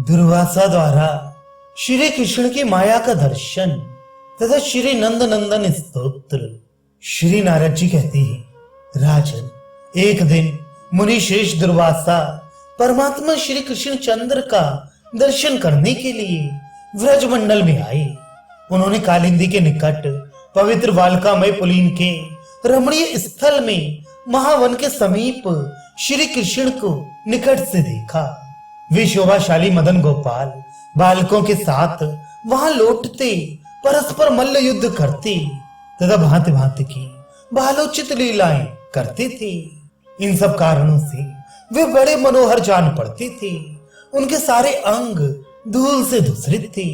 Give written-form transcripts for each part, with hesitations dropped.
दुर्वासा द्वारा श्री कृष्ण की माया का दर्शन तथा श्री नंद नंदन स्तोत्र। श्री नारद जी कहते हैं, राजन, एक दिन मुनि श्रेष्ठ दुर्वासा परमात्मा श्री कृष्ण चंद्र का दर्शन करने के लिए व्रजमंडल में आए। उन्होंने कालिंदी के निकट पवित्र बालकामय पुलीन के रमणीय स्थल में महावन के समीप श्री कृष्ण को निकट से देखा। वे शोभाशाली मदन गोपाल बालकों के साथ वहां लौटते परस्पर मल्ल युद्ध करते तथा भांति भांति की बालोचित लीलाएं करते थे। इन सब कारणों से वे बड़े मनोहर जान पड़ते थे। उनके सारे अंग धूल से धूसरित थे।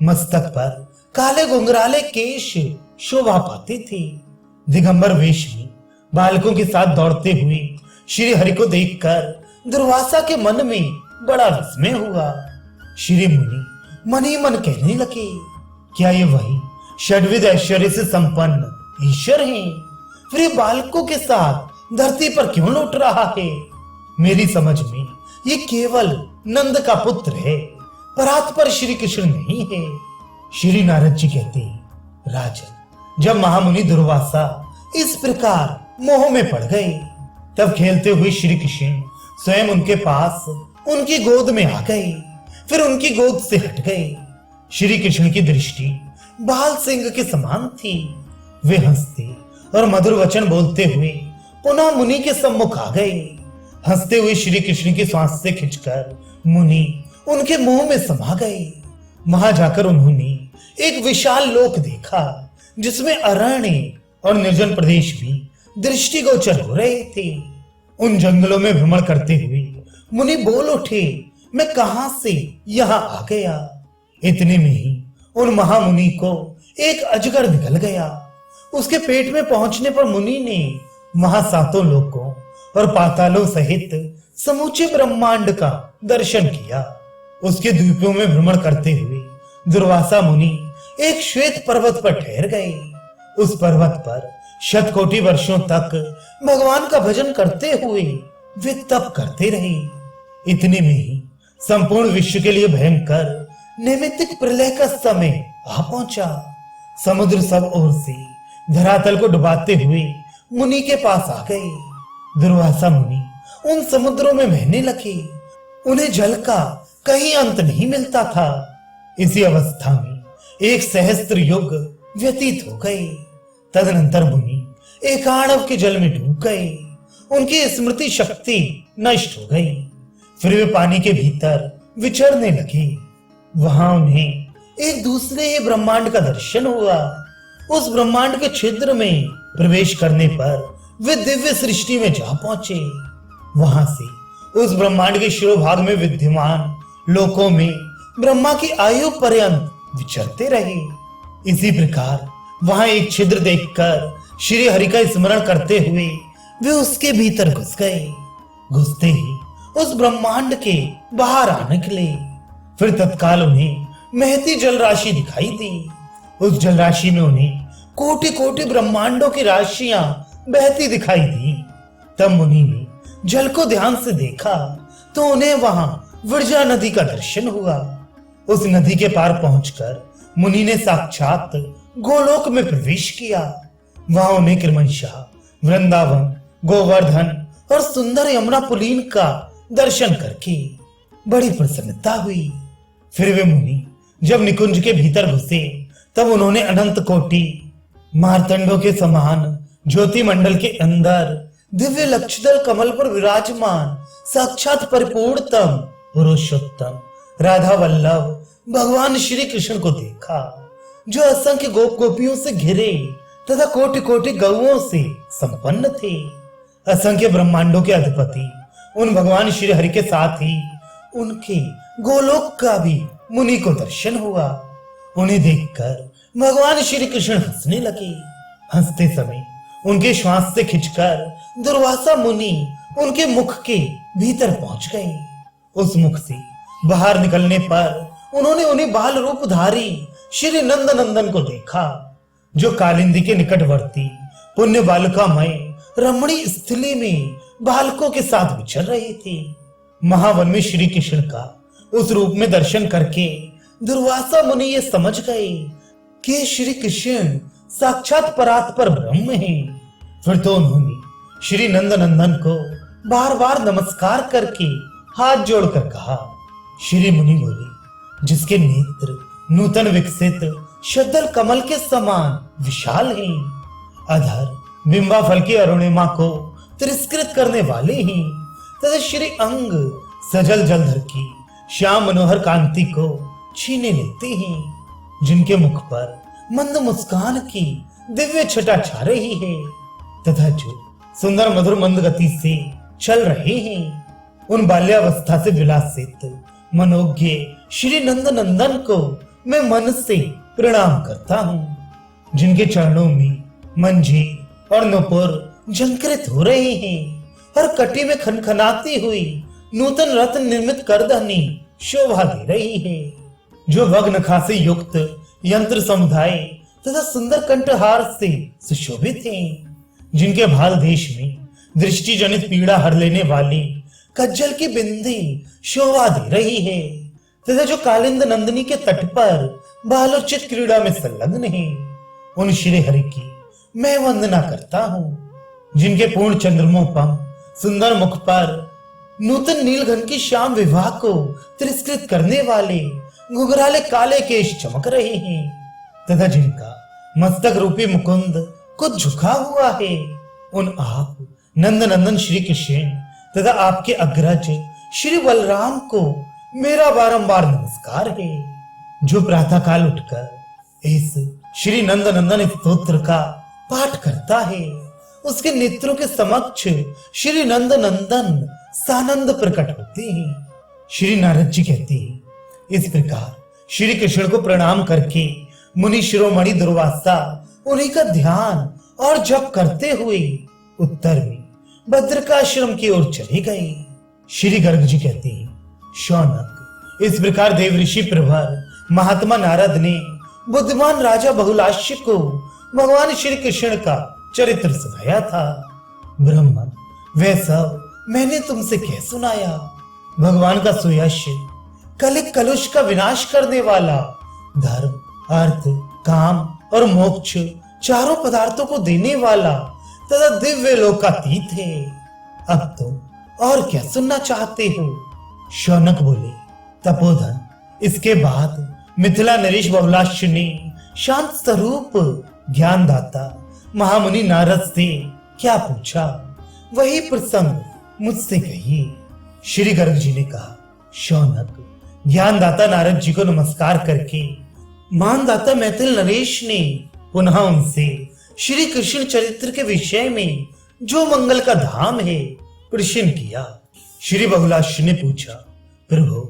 मस्तक पर काले घुंघराले केश शोभा पाते थे। दिगंबर वेश में बालकों के साथ दौड़ते हुए श्री हरि को देखकर दुर्वासा के मन में बड़ा विस्मय हुआ। श्री मुनि मन ही मन कहने लगे, क्या ये वही षड्विध ऐश्वर्य से संपन्न ईश्वर हैं? फिर ये बालकों के साथ धरती पर क्यों लौट रहा है? मेरी समझ में ये केवल नंद का पुत्र है, परात्पर श्री कृष्ण नहीं है। श्री नारद जी कहते हैं, राजन, जब महामुनि दुर्वासा इस प्रकार मोह में पड़ गए, तब खेलते हुए श्री कृष्ण स्वयं उनके पास उनकी गोद में आ गए, फिर उनकी गोद से हट गए। श्री कृष्ण की दृष्टि बाल सिंह के समान थी। वे हंसते और मधुर वचन बोलते हुए पुनः मुनि के सम्मुख आ गए। हंसते हुए श्री कृष्ण की सांस से खिंचकर मुनि उनके मुंह में समा गए। वहां जाकर उन्होंने एक विशाल लोक देखा, जिसमें अरण्य और निर्जन प्रदेश भी दृष्टिगोचर हो रहे थे। उन जंगलों में भ्रमण करते हुए मुनि बोल उठे, मैं कहां से यहां आ गया? इतने में ही उन महामुनि को एक अजगर निकल गया। उसके पेट में पहुंचने पर मुनि ने वहां सातों लोकों और पातालों सहित समूचे ब्रह्मांड का दर्शन किया। उसके द्वीपों में भ्रमण करते हुए दुर्वासा मुनि एक श्वेत पर्वत पर ठहर गए। उस पर्वत पर शतकोटि वर्षों तक भगवान का भजन करते हुए वे तप करते रहे। इतने में ही संपूर्ण विश्व के लिए भयंकर नैमित्तिक प्रलय का समय आ पहुंचा। समुद्र सब ओर से धरातल को डुबाते हुए मुनि के पास आ गए। दुर्वासा मुनि उन समुद्रों में बहने लगे। उन्हें जल का कहीं अंत नहीं मिलता था। इसी अवस्था में एक सहस्त्र युग व्यतीत हो गए। तदनंतर मुनि एक आणव के जल में डूब गए। उनकी स्मृति शक्ति नष्ट हो गई। फिर वे पानी के भीतर विचरने लगे। वहां उन्हें एक दूसरे ब्रह्मांड का दर्शन हुआ। उस ब्रह्मांड के छिद्र में प्रवेश करने पर वे दिव्य सृष्टि में जा पहुंचे। वहां से उस ब्रह्मांड के शिरोभाग में विद्यमान लोकों में ब्रह्मा की आयु पर्यंत विचरते रहे। इसी प्रकार वहां एक छिद्र देखकर श्री हरि का स्मरण करते हुए वे उसके भीतर घुस गए। घुसते ही उस ब्रह्मांड के बाहर आ निकले। फिर तत्काल उन्हें महती जल राशि दिखाई दी। उस जल राशि में उन्हें कोटि कोटि ब्रह्मांडों की राशियां बहती दिखाई दी। तब मुनि ने जल को ध्यान से देखा तो उन्हें वहां विरजा नदी का दर्शन हुआ। उस नदी के पार पहुंचकर मुनि ने साक्षात गोलोक में प्रवेश किया। वहां उन्हें क्रमशः वृंदावन, गोवर्धन और सुंदर यमुना पुलीन का दर्शन करके बड़ी प्रसन्नता हुई। फिर वे मुनि जब निकुंज के भीतर घुसे, तब उन्होंने अनंत कोटि मार्तंडों के समान ज्योति मंडल के अंदर दिव्य लक्षदल कमल पर विराजमान साक्षात परिपूर्णतम पुरुषोत्तम राधा वल्लभ भगवान श्री कृष्ण को देखा, जो असंख्य गोप गोपियों से घिरे तथा कोटि कोटि गौओं से संपन्न थे। असंख्य ब्रह्मांडों के अधिपति उन भगवान श्री हरि के साथ ही उनके गोलोक का भी मुनि को दर्शन हुआ। उन्हें देखकर भगवान श्री कृष्ण हंसने लगे। हंसते समय उनके श्वास से खिंचकर दुर्वासा मुनि उनके मुख के भीतर पहुंच गए। उस मुख से बाहर निकलने पर उन्होंने उन्हें बाल रूपधारी श्री नंद नंदन को देखा, जो कालिंदी के निकटवर्ती पुण्य बालकामय रमणी स्थली में बालकों के साथ विचर रहे थे। महावन में श्री कृष्ण का उस रूप में दर्शन करके दुर्वासा मुनि ये समझ गए कि श्री कृष्ण साक्षात परात्पर ब्रह्म है। फिर तो उन्होंने श्री नंद नंदन को बार बार नमस्कार करके हाथ जोड़कर कहा। श्री मुनि बोले, जिसके नेत्र नूतन विकसित शद्दल कमल के समान विशाल हैं, अधर बिंबा फल की अरुणिमा को तिरस्कृत करने वाले हैं, तथा श्री अंग सजल जलधर की श्याम मनोहर कांति को छीने लेते हैं, जिनके मुख पर मंद मुस्कान की दिव्य छटा छा रही है, तथा जो सुंदर मधुर मंद गति से चल रहे हैं, उन बाल्यावस्था से विलासित मनोज्ञ श्री नंद नंदन को मैं मन से प्रणाम करता हूँ, जिनके चरणों में मंजी और नुपुर झंकृत हो रहे हैं, हर कटी में खनखनाती हुई नूतन रत्न निर्मित करधनी शोभा दे रही है, जो भग्नखा से युक्त यंत्र समुदाय तथा सुंदर कंठहार से सुशोभित हैं, जिनके भाल देश में दृष्टि जनित पीड़ा हर लेने वाली कज्जल की बिंदी शोभा दे रही है, तथा जो कालिंद नंदिनी के तट पर बालोचित क्रीड़ा में संलग्न है, उन श्री हरि की मैं वंदना करता हूँ, जिनके पूर्ण चंद्रमोपम सुंदर मुख पर नूतन नीलघन की श्याम विवाह को तिरस्कृत करने वाले घुघराले काले केश चमक रहे हैं, तथा जिनका मस्तक रूपी मुकुंद कुछ झुका हुआ है, उन आप नंद नंदन श्री कृष्ण तथा आपके अग्रज श्री बलराम को मेरा बारंबार नमस्कार है, जो प्रातः काल उठकर इस श्री नंद नंदन स्तोत्र का पाठ करता है, उसके नेत्रों के समक्ष श्री नंद नंदन सानंद प्रकट होते हैं। श्री नारद जी कहते हैं, इस प्रकार श्री कृष्ण को प्रणाम करके मुनि शिरोमणि दुर्वासा उन्हीं का ध्यान और जप करते हुए उत्तर में बद्रिकाश्रम की ओर चले गए। श्री गर्ग जी कहते हैं, शौनक, इस प्रकार देव ऋषि प्रवर महात्मा नारद ने बुद्धिमान राजा बहुलाश्य को भगवान श्री कृष्ण का चरित्र सुनाया था। ब्रह्मन, वह सब मैंने तुमसे कह सुनाया। भगवान का सुयश कलिक कलुष का विनाश करने वाला, धर्म, अर्थ, काम और मोक्ष चारों पदार्थों को देने वाला तथा दिव्य लोकातीत है। अब तुम और क्या सुनना चाहते हो? शौनक बोले, तपोधन, इसके बाद मिथिला नरेश बहुलाश्य ने शांत स्वरूप ज्ञानदाता महामुनि नारद से क्या पूछा, वही प्रसंग मुझसे कहिए। श्री गर्ग जी ने कहा, शौनक, ज्ञानदाता नारद जी को नमस्कार करके मानदाता मैथिल नरेश ने पुनः उनसे श्री कृष्ण चरित्र के विषय में जो मंगल का धाम है प्रश्न किया। श्री बहुलाश्य ने पूछा, प्रभु,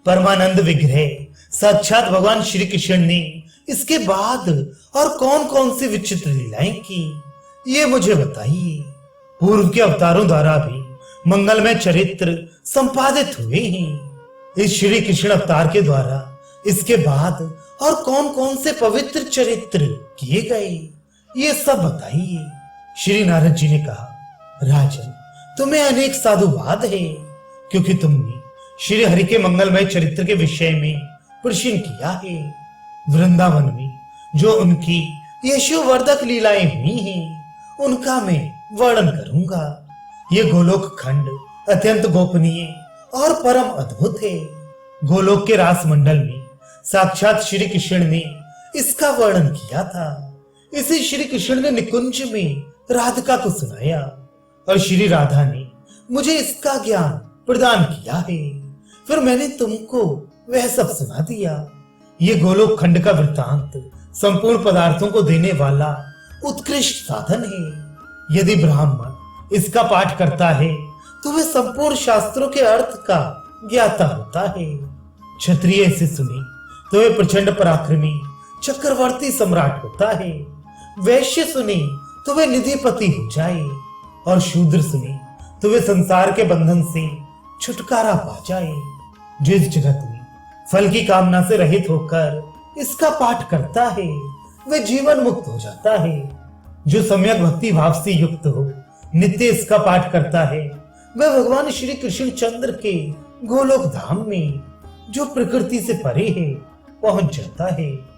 परमानंद विग्रह साक्षात भगवान श्री कृष्ण ने इसके बाद और कौन कौन सी विचित्र लीलाएं की, ये मुझे बताइए। पूर्व के अवतारों द्वारा भी मंगलमय चरित्र संपादित हुए हैं, इस श्री कृष्ण अवतार के द्वारा इसके बाद और कौन कौन से पवित्र चरित्र किए गए, ये सब बताइए। श्री नारद जी ने कहा, राजन, तुम्हें अनेक साधुवाद है, क्योंकि तुमने श्री हरि के मंगलमय चरित्र के विषय में प्रश्न किया है। वृंदावन में जो उनकी यशोवर्धक लीलाएं हुई हैं, उनका मैं वर्णन करूंगा। ये गोलोक खंड अत्यंत गोपनीय और परम अद्भुत है। गोलोक के रास मंडल में साक्षात श्री कृष्ण ने इसका वर्णन किया था। इसे श्री कृष्ण ने निकुंज में राधिका को सुनाया और श्री राधा ने मुझे इसका ज्ञान प्रदान किया है। फिर मैंने तुमको वह सब सुना दिया। ये गोलोक खंड का वृत्तांत संपूर्ण पदार्थों को देने वाला उत्कृष्ट साधन है। यदि ब्राह्मण इसका पाठ करता है तो वह संपूर्ण शास्त्रों के अर्थ का ज्ञाता होता है। क्षत्रिय इसे सुने तो वह प्रचंड पराक्रमी चक्रवर्ती सम्राट होता है। वैश्य सुने तो वह निधिपति हो जाए और शूद्र सुने तो वे संसार के बंधन से छुटकारा पा जाए। जिस जगत में फल की कामना से रहित होकर इसका पाठ करता है वह जीवन मुक्त हो जाता है। जो सम्यक भक्ति भाव से युक्त हो नित्य इसका पाठ करता है वह भगवान श्री कृष्ण चंद्र के गोलोक धाम में जो प्रकृति से परे है पहुंच जाता है।